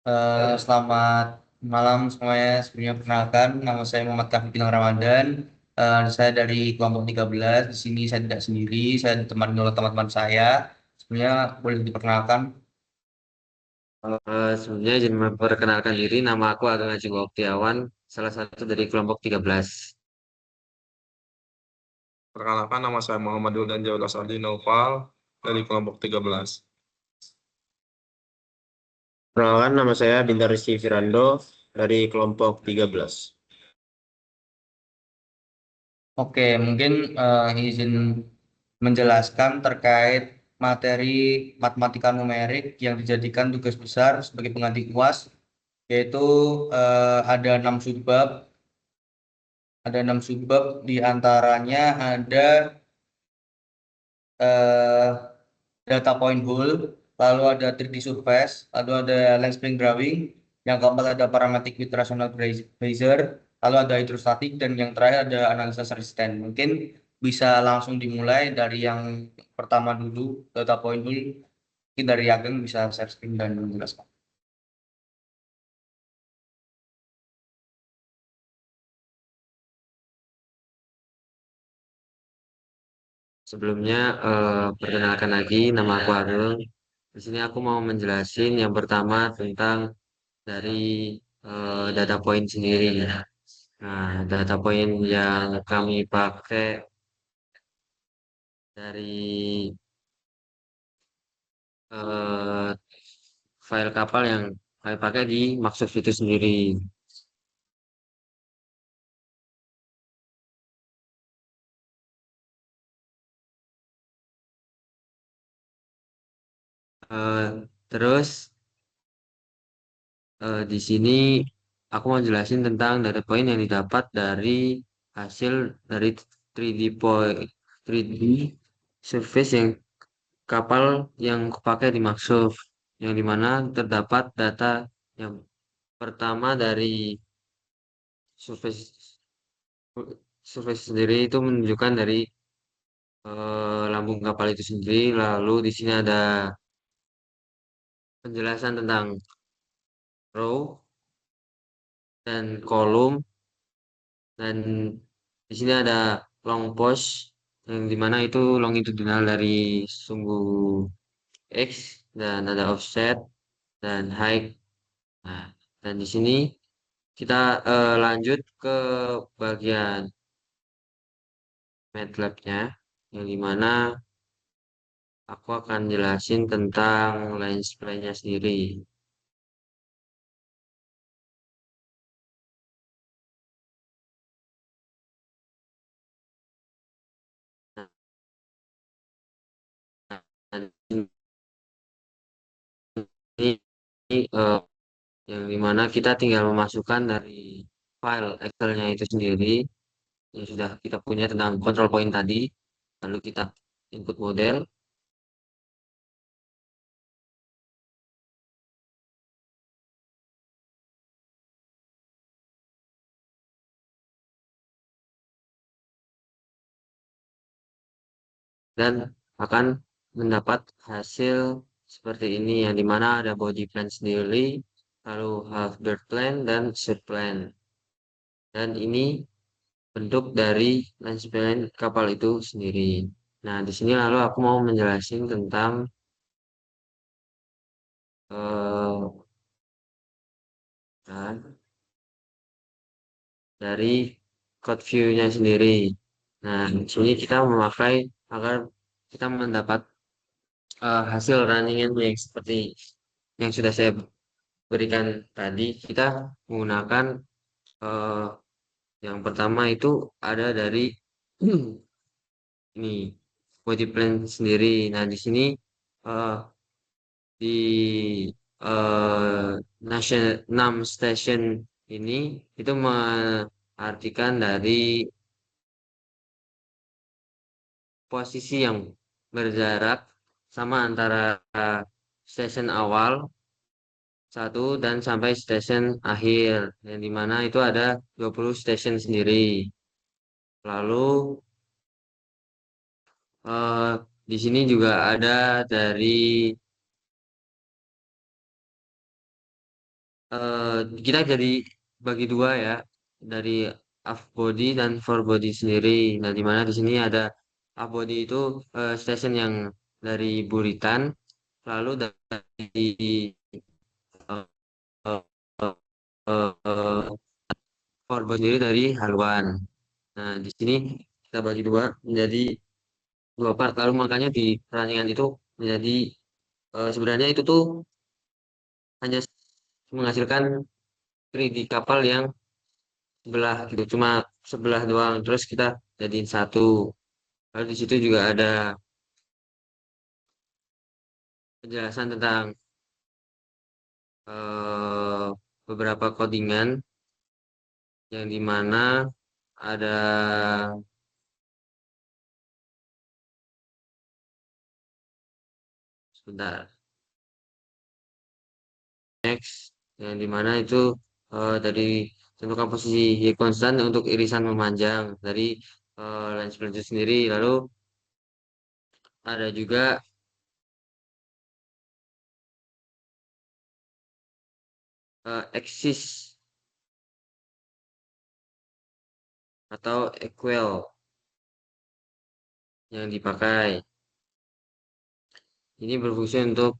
Selamat malam semuanya. Sebelumnya perkenalkan, nama saya Muhammad Kahfi Gilang Ramadan. Saya dari kelompok 13. Di sini saya tidak sendiri, saya ditemani oleh teman-teman saya. Sebenarnya boleh diperkenalkan. Sebenarnya izin memperkenalkan diri, nama aku Ageng Haji Oktiawan, salah satu dari kelompok 13. Perkenalkan nama saya Muhammad Wildan Jaulas Ardi Naufal dari kelompok 13. Perkenalkan nama saya Bintang Rizky Firando dari kelompok 13. Oke, mungkin izin menjelaskan terkait materi matematika numerik yang dijadikan tugas besar sebagai pengganti UAS, yaitu ada 6 subbab. Ada 6 subbab, di antaranya ada eh, data point hole, lalu ada 3D surface, lalu ada lens spring drawing, yang keempat ada parametric with rational Bayes, lalu ada hidrostatik, dan yang terakhir ada analisa resisten. Mungkin bisa langsung dimulai dari yang pertama dulu, data point hole. Mungkin dari Ageng bisa share screen dan menjelaskan. Sebelumnya, perkenalkan lagi, nama aku Ageng. Di sini aku mau menjelasin yang pertama tentang dari data point sendiri. Nah, data point yang kami pakai dari eh, file kapal yang kami pakai di Maxuf itu sendiri. Terus di sini aku mau jelasin tentang data point yang didapat dari hasil dari 3D point 3D surface yang kapal yang kepakai di Maxuf, yang dimana terdapat data yang pertama dari surface surface sendiri itu menunjukkan dari lambung kapal itu sendiri. Lalu di sini ada penjelasan tentang row dan kolom, dan di sini ada long post yang dimana itu longitudinal dari sumbu X, dan ada offset dan height. Nah, dan di sini kita lanjut ke bagian MATLAB-nya, yang dimana aku akan jelasin tentang line spline-nya sendiri. Nah, di sini eh, yang dimana kita tinggal memasukkan dari file Excel-nya itu sendiri yang sudah kita punya tentang control point tadi, lalu kita input model, dan akan mendapat hasil seperti ini, yang dimana ada body plan sendiri, lalu half dirt plan dan sheet plan, dan ini bentuk dari lens plan kapal itu sendiri. Nah, di sini lalu aku mau menjelaskan tentang eh, nah, dari code view-nya sendiri. Nah, di sini kita memakai agar kita mendapat hasil running yang seperti yang sudah saya berikan tadi. Kita menggunakan eh, yang pertama itu ada dari ini body plan sendiri. Nah, di sini eh, di National 6 station ini itu mengartikan dari posisi yang berjarak sama antara stasiun awal satu dan sampai stasiun akhir, yang dimana itu ada 20 stasiun sendiri. Lalu eh, di sini juga ada dari kita jadi bagi dua ya, dari aft body dan forward body sendiri. Nah, di mana di sini ada aft body itu station yang dari Buritan, lalu dari eh, eh, eh, forward body sendiri dari Haluan. Nah, di sini kita bagi dua menjadi dua part, lalu makanya di pertandingan itu menjadi sebenarnya itu tuh hanya menghasilkan 3D kapal yang sebelah gitu, cuma sebelah doang, terus kita jadiin satu. Lalu di situ juga ada penjelasan tentang eh, beberapa codingan yang dimana ada sebentar next yang dimana itu dari tentukan posisi Y konstan untuk irisan memanjang dari lens plan itu sendiri. Lalu ada juga eksis atau equal yang dipakai. Ini berfungsi untuk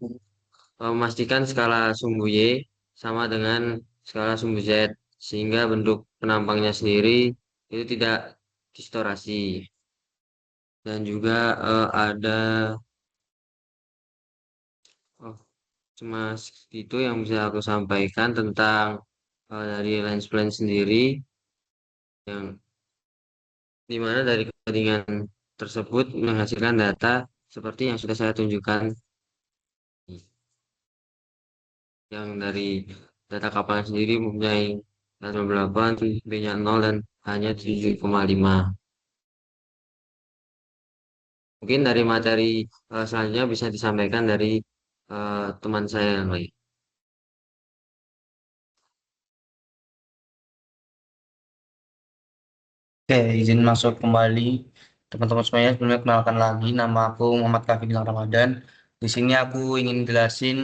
memastikan skala sumbu Y sama dengan skala sumbu Z, sehingga bentuk penampangnya sendiri itu tidak distorasi. Dan juga ada oh, cuma itu yang bisa aku sampaikan tentang dari lens plan sendiri, yang dimana dari kepentingan tersebut menghasilkan data seperti yang sudah saya tunjukkan, yang dari data kapalnya sendiri mempunyai 8, B-nya 0, dan hanya 7,5. Mungkin dari materi selanjutnya bisa disampaikan dari teman saya yang lain. Oke, izin masuk kembali. Teman-teman semuanya, sebelumnya kenalkan lagi, nama aku Muhammad Kafi Gilang Ramadan. Di sini aku ingin jelasin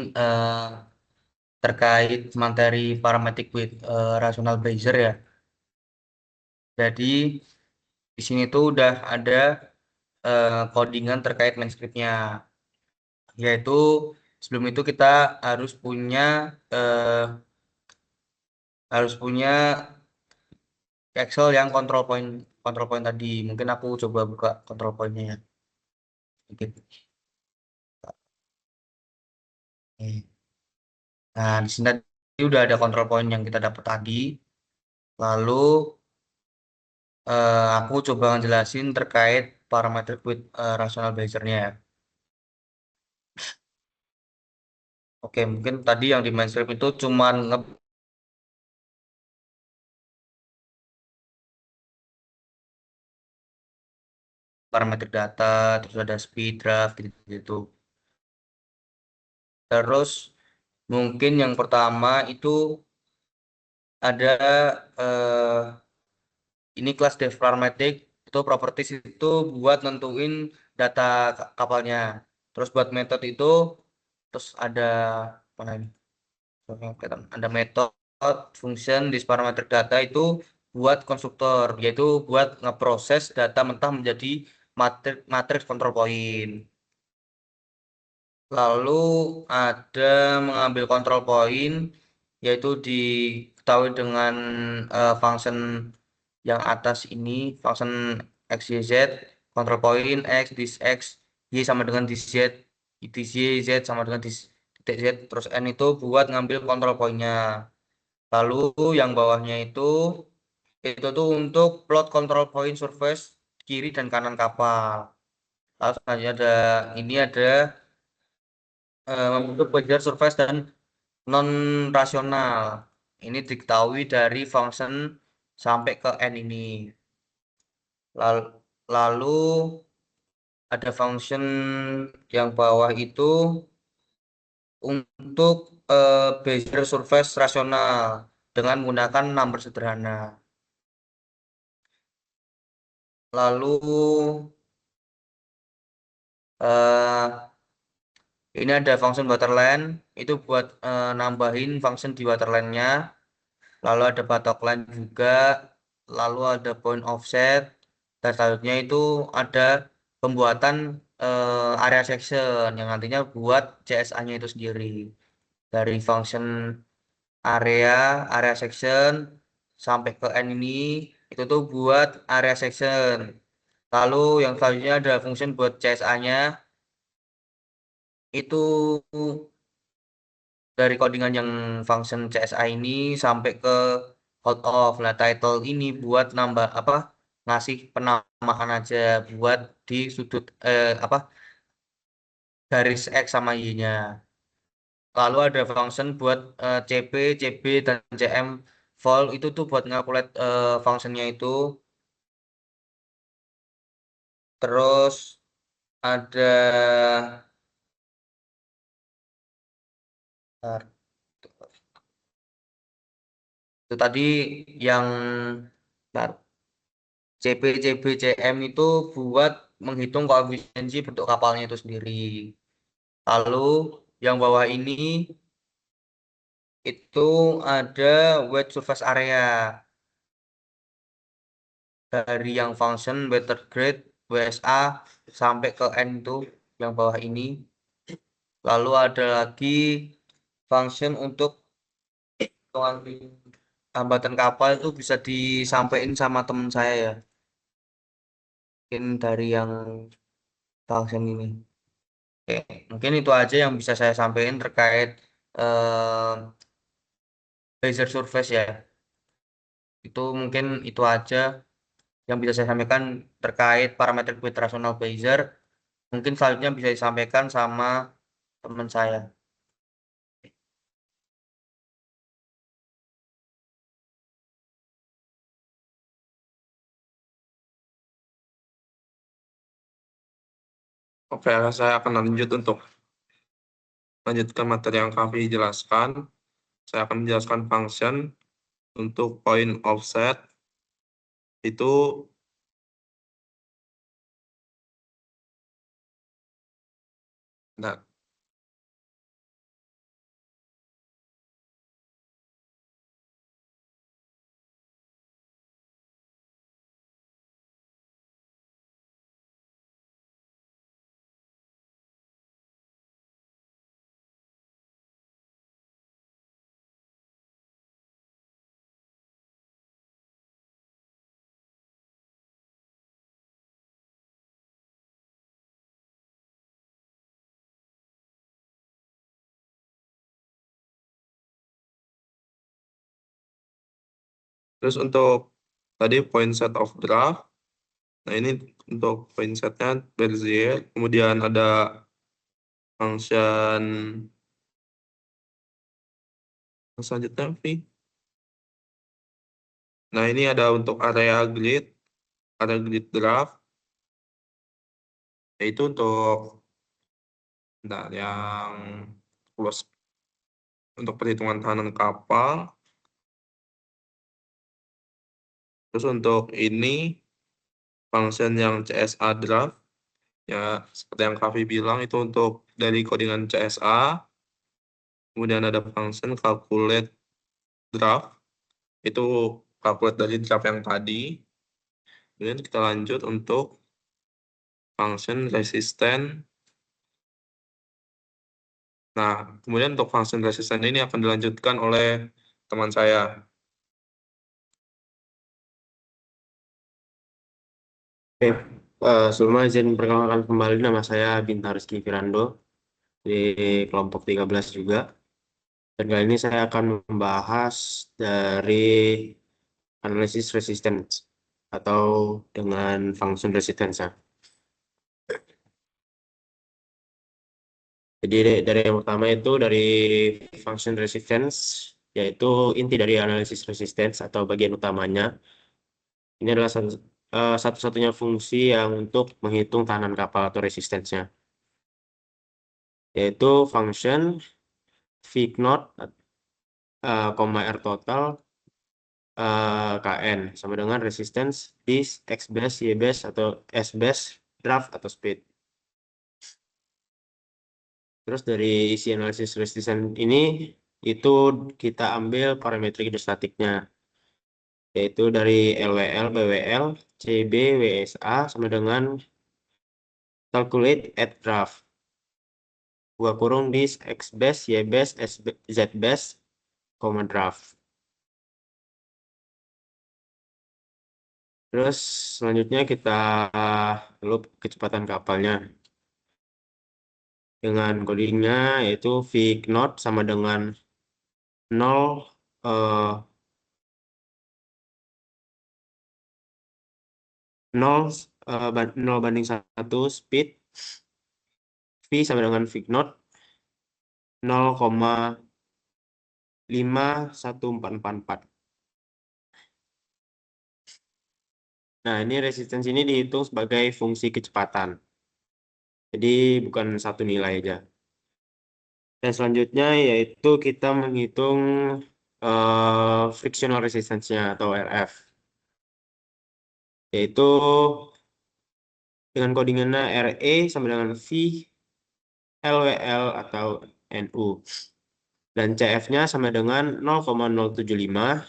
terkait materi parametric with rational Bayesian ya. Jadi di sini tuh udah ada codingan terkait main script-nya, yaitu sebelum itu kita harus punya eh, harus punya Excel yang control point tadi. Mungkin aku coba buka control point-nya ya. Sedikit. Oke. Nah, di sini tadi udah ada control point yang kita dapat tadi. Lalu aku coba ngejelasin terkait parameter with rational Bayesian-nya ya. Oke, mungkin tadi yang di mainstream itu cuman parameter data, terus ada speed, draft, gitu-gitu. Terus mungkin yang pertama itu ada eh, ini kelas dev parametric, itu properties itu buat nentuin data kapalnya. Terus buat metode itu, terus ada mana ini? Ada metode, function, di parameter data itu buat konstruktor, yaitu buat ngeproses data mentah menjadi matriks control point. Lalu ada mengambil control point, yaitu diketahui dengan function yang atas ini, function x, y, z, control point x, this x, y sama dengan this z, this y, z sama dengan this titik z, terus n itu buat ngambil control point-nya. Lalu yang bawahnya itu tuh untuk plot control point surface kiri dan kanan kapal. Lalu selanjutnya ada membentuk Bayesian surface dan non rasional. Ini diketahui dari function sampai ke n ini. Lalu ada function yang bawah itu untuk Bayesian surface rasional dengan menggunakan number sederhana. Lalu eh, Ini ada function waterline, itu buat nambahin function di waterline-nya. Lalu ada buttock line juga, lalu ada point offset, dan selanjutnya itu ada pembuatan area section yang nantinya buat CSA-nya itu sendiri. Dari function area section sampai ke N ini itu tuh buat area section. Lalu yang selanjutnya ada function buat CSA-nya itu dari codingan yang function CSA ini sampai ke hold off. Nah, title ini buat nambah apa? Ngasih penamaan aja buat di sudut apa? Garis X sama Y-nya. Lalu ada function buat CP, CB dan CM vol itu tuh buat ngalkulate functionnya itu. Terus ada bentar. Itu tadi yang bentar. CP, CB, CM itu buat menghitung koefisiensi bentuk kapalnya itu sendiri. Lalu yang bawah ini itu ada weight surface area dari yang function weather grade WSA sampai ke N itu yang bawah ini. Lalu ada lagi function untuk hambatan kapal itu bisa disampaikan sama teman saya ya. Mungkin dari yang function ini. Oke, mungkin itu aja yang bisa saya sampaikan terkait eh, laser surface ya. Itu mungkin itu aja yang bisa saya sampaikan terkait parameter gravitational Bezier. Mungkin selanjutnya bisa disampaikan sama teman saya. Oke, saya akan lanjut untuk lanjutkan materi yang kami jelaskan. Saya akan menjelaskan function untuk point offset itu nah, terus untuk tadi point set of draft. Nah, ini untuk point setnya Bezier. Kemudian ada function selanjutnya, V. Nah, ini ada untuk area grid draft, yaitu untuk yang close untuk perhitungan tahanan kapal. Terus untuk ini function yang CSA draft, ya seperti yang Kavi bilang itu untuk dari codingan CSA. Kemudian ada function calculate draft, itu calculate dari draft yang tadi. Kemudian kita lanjut untuk function resistant. Nah, kemudian untuk function resistant ini akan dilanjutkan oleh teman saya. Oke, sebelumnya izin perkenalkan kembali, nama saya Bintang Rizky Firando di kelompok 13 juga. Dan kali ini saya akan membahas dari analisis resistance atau dengan function resistance. Jadi dari yang pertama itu dari function resistance, yaitu inti dari analisis resistance atau bagian utamanya. Ini adalah satu-satunya fungsi yang untuk menghitung tahanan kapal atau resistensinya, yaitu function V knot, R total, Kn sama dengan resistance di X base, Y base atau S base, draft atau speed. Terus dari isi analisis resistance ini itu kita ambil parametrik hidrostatiknya, yaitu dari LWL, BWL, CB, WSA sama dengan calculate at draft. Buka kurung di X base, Y base, Z base, draft. Terus selanjutnya kita loop kecepatan kapalnya dengan codingnya yaitu V knot sama dengan 0 0 banding 1 speed, V sama dengan V knot 0,51444. Nah, ini resistensi ini dihitung sebagai fungsi kecepatan. Jadi bukan satu nilai aja. Dan selanjutnya yaitu kita menghitung frictional resistance-nya atau RF. Yaitu dengan codingannya RE sama dengan V LWL atau NU. Dan CF-nya sama dengan 0,075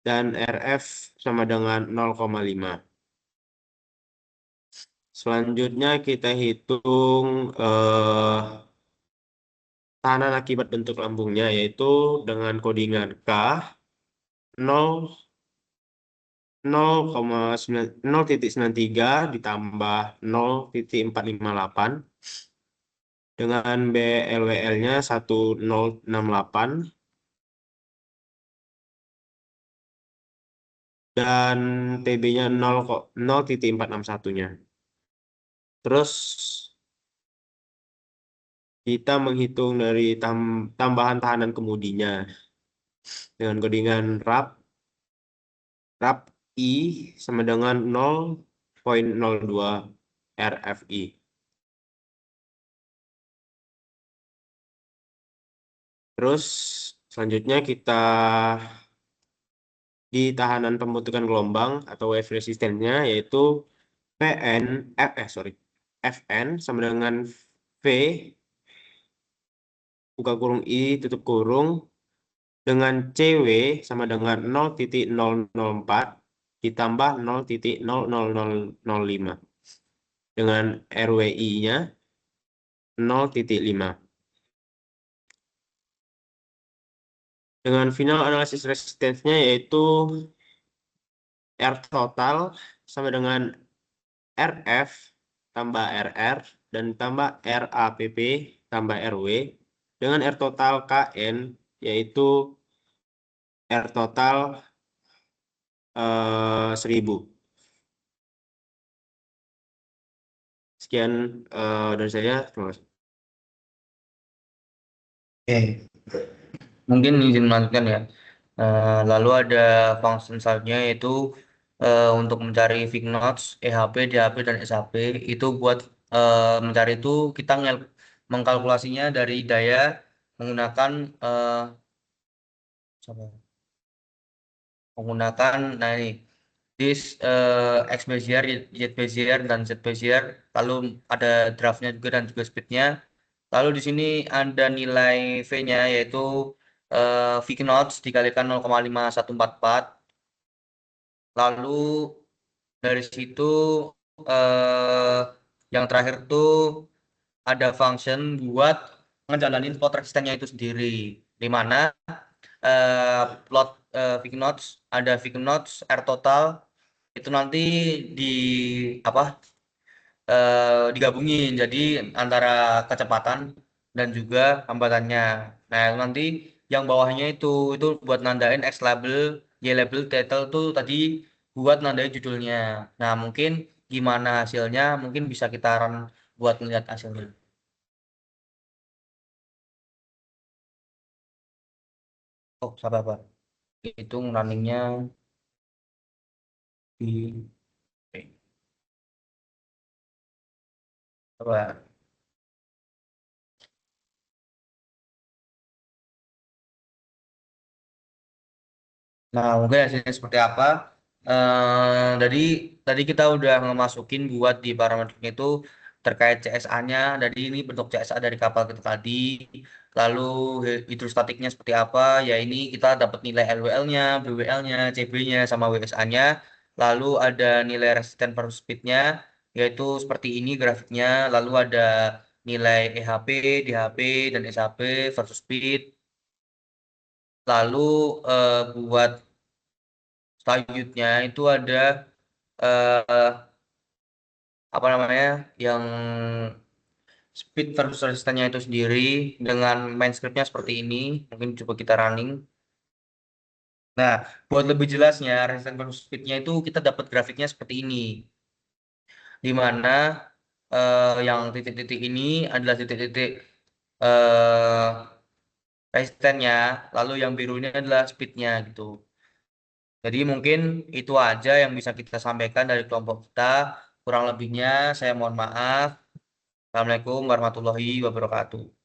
dan RF sama dengan 0,5. Selanjutnya kita hitung tahanan akibat bentuk lambungnya yaitu dengan codingan K 0,93 ditambah 0,458 dengan BLWL-nya 1068 dan TB-nya 0,461-nya. Terus kita menghitung dari tambahan tahanan kemudinya dengan codingan RAP I sama dengan 0,02 RFI. Terus selanjutnya kita di tahanan pembentukan gelombang atau wave resistance-nya yaitu Fn sama dengan V buka kurung I tutup kurung dengan CW sama dengan 0,004 ditambah 0,00005 dengan RWI-nya 0,5. Dengan final analisis resistance-nya yaitu R total sama dengan RF tambah RR dan tambah RAPP tambah RW dengan R total KN yaitu R total 1000. Sekian dari saya. Terima kasih. Oke, mungkin izin melanjutkan ya. Lalu ada function selanjutnya yaitu untuk mencari Vic notes, EHP, DHP, dan SHP. Itu buat mencari itu kita mengkalkulasinya dari daya menggunakan nah ini this X Bezier, Y Bezier, dan Z Bezier. Lalu ada draftnya juga dan juga speednya. Lalu di sini ada nilai V-nya yaitu V knots dikalikan 0,5144. Lalu dari situ yang terakhir tuh ada function buat ngejalanin plot resistannya itu sendiri. Di mana plot V knots ada V knots R total itu nanti di apa digabungin jadi antara kecepatan dan juga hambatannya. Nah, nanti yang bawahnya itu buat nandain X label, Y label, title tuh tadi buat nandain judulnya. Nah, mungkin gimana hasilnya? Mungkin bisa kita run buat melihat hasilnya. Oh, sabar, Pak. Hitung runningnya di apa? Nah, mungkin hasilnya seperti apa? Jadi tadi kita udah ngemasukin buat di parameternya itu terkait CSA-nya. Jadi ini bentuk CSA dari kapal kita tadi. Lalu hidrostatiknya seperti apa? Ya ini kita dapat nilai LWL-nya, BWL-nya, CB-nya, sama WSA-nya. Lalu ada nilai resisten versus speed-nya, yaitu seperti ini grafiknya. Lalu ada nilai EHP, DHP, dan SHP versus speed. Lalu buat selanjutnya itu ada eh, apa namanya yang speed versus resistannya itu sendiri dengan main scriptnya seperti ini. Mungkin coba kita running. Nah, buat lebih jelasnya resisten versus speednya itu kita dapat grafiknya seperti ini, di mana yang titik-titik ini adalah titik-titik eh, resistennya, lalu yang biru ini adalah speednya gitu. Jadi mungkin itu aja yang bisa kita sampaikan dari kelompok kita. Kurang lebihnya saya mohon maaf. Assalamualaikum warahmatullahi wabarakatuh.